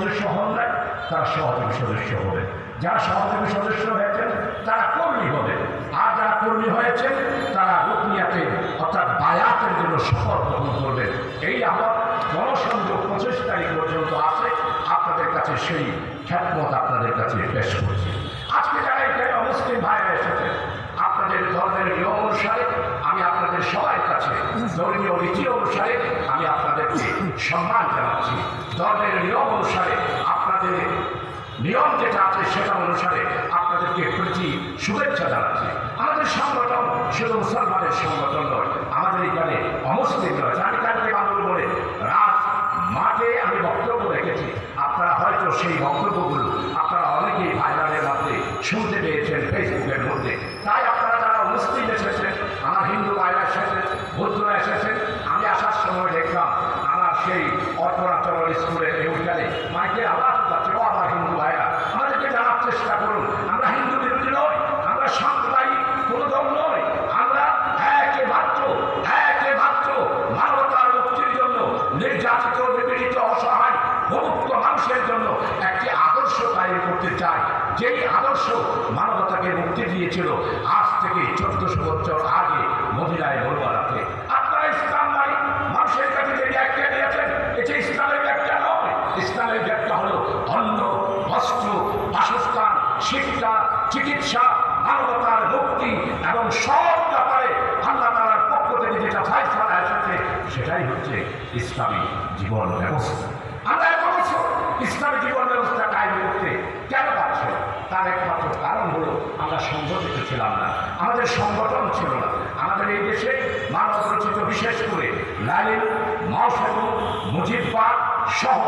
সদস্য হন নাই তারা সহযোগী সদস্য হবে, যারা সহযোগী সদস্য হয়েছেন তারা কর্মী হবে, আর যারা কর্মী হয়েছেন তারা রুকনিয়াতে অর্থাৎ বায়াতের জন্য শপথ গ্রহণ করবেন। এই আমার গণসংযোগ 25 তারিখ পর্যন্ত আছে, আপনাদের কাছে সেই খ্যাতমত আপনাদের কাছে পেশ করছি। আজকে যারা এখানে অমুসলিম ভাইরা এসেছেন, আপনাদের ধর্মের নিয়ম অনুসারে আমি আপনাদের সবার কাছে ধর্মীয় রীতি অনুসারে আমি আপনাদেরকে সম্মান জানাচ্ছি। ধর্মের নিয়ম অনুসারে আপনাদের নিয়ম যেটা আছে সেটা অনুসারে আপনাদেরকে প্রীতি শুভেচ্ছা জানাচ্ছি। আমাদের সংগঠন শুধু মুসলমানের সংগঠন নয়, আমাদের এখানে অমুসলিম রয়েছে। আমি কালকে বাংলা বলে রাত মাঠে আমি বক্তব্য রেখেছি, আপনারা হয়তো সেই বক্তব্যগুলো আপনারা অনেকেই ভাইরালের মধ্যে শুনতে পেয়েছেন ফেসবুকের মধ্যে। তাই আপনারা যারা মুসলিম এসেছেন, আমার হিন্দু ভাইরা এসেছেন, বৌদ্ধরা এসেছেন, আমি আসার সময় দেখলাম আমার সেই অর্থনাচরণ স্কুলের ওইখানে মাইকের আওয়াজ যাচ্ছে, ও আমার হিন্দু ভাইরা আমাদেরকে জানার চেষ্টা করুন, আমরা হিন্দু বিরোধী নই, আমরা সাম্প্রদায়িক কোনো দল নই, আমরা একে মাত্র মানবতার মুক্তির জন্য, নির্যাতিত নিপীড়িত অসহায় মুক্ত মানুষের জন্য একটি আদর্শ কায়েম করতে চাই, যেই আদর্শ মানবতাকে মুক্তি দিয়েছিল আজ থেকে 1400 বছর আগে মদিনায় বলবারাতে। আপনারা ইসলাম নাই মানুষের কাছে যে ব্যাখ্যা দিয়েছেন, এটি ইসলামের ব্যাখ্যা নয়। ইসলামের ব্যাখ্যা হলো অন্ন, বস্ত্র, বাসস্থান, শিক্ষা, চিকিৎসা, মানবতার মুক্তি এবং সব ব্যাপারে আল্লাহ তাআলার পক্ষ থেকে যেটা ফায়সালা এসেছে সেটাই হচ্ছে ইসলামী জীবন ব্যবস্থা। আমরা এখন ইসলামী জীবন ব্যবস্থা কায়েম করতে কেন পারছি? তার একমাত্র কারণ হলো আমরা সংগঠিত ছিলাম না, আমাদের সংগঠন ছিল না। আমাদের এই দেশে মানব রচিত বিশেষ করে লালিন, মাওসেবু, মুজিববাদ সহ